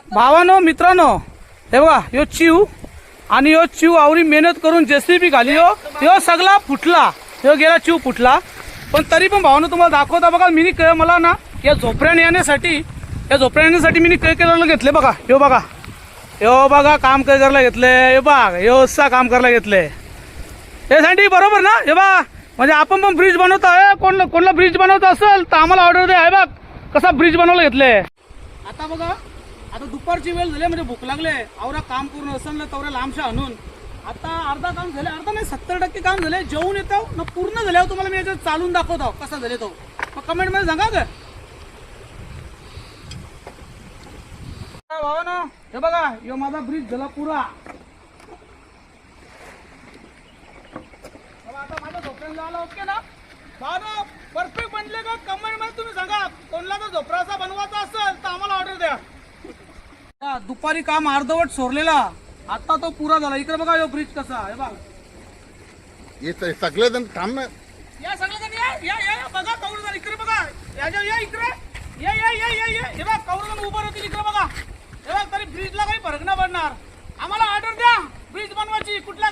भावानो मित्रांनो, हे बघा यो चिव आणि यो चिव आवरी मेहनत करून जेसीबी घाली यो सगळा फुटला, यो गेला चिव फुटला. पण तरी पण भावानो तुम्हाला दाखवता बघा. मी मला ना या झोपड्याने येण्यासाठी मी काय करायला घेतले बघा. यो बघा काम काय करायला घेतले. हे बघ यो असा काम करायला घेतले यासाठी बरोबर ना. हे बघा म्हणजे आपण पण ब्रिज बनवतो आहे. कोणला ब्रिज बनवतो असेल तर आम्हाला ऑर्डर द्या. हे बघ कसा ब्रिज बनवला घेतले. आता बघा आता दुपारची वेळ झाली म्हणजे भूक लागले. आवरा काम पूर्ण असेल ना तेवढ्या लांबशा आणून आता अर्धा काम झाले, अर्धा नाही 70% काम झाले. जेवून येतो ना पूर्ण झाल्यावर तुम्हाला मी याच्यात चालून दाखवतो कसा झाले तो. मग कमेंट मध्ये सांगा का भावा ना. हे बघा यो माझा ब्रिज झाला पुरा. आता माझ्या झोपड्याला आला ओके ना भावा. परफेक्ट बनले का कमेंट मध्ये तुम्ही सांगा. कोणला जर झोपडा असा बनवायचा असेल तर आम्हाला ऑर्डर द्या. दुपारी काम अर्धवट सोडलेला आता तो पुरा झाला. इकडे बघा यो ब्रिज कसा आहे बघा. हे सगळे जण थांब ना. या सगळेजण या बघा कौरजण इकडे बघा. या इकडे या हे बघा कौरजण उभं राहतील इकडे बघा. हे बघा तरी ब्रिजला काही फरक नाही पडणार. आम्हाला ऑर्डर द्या ब्रिज बनवायची. कुठल्या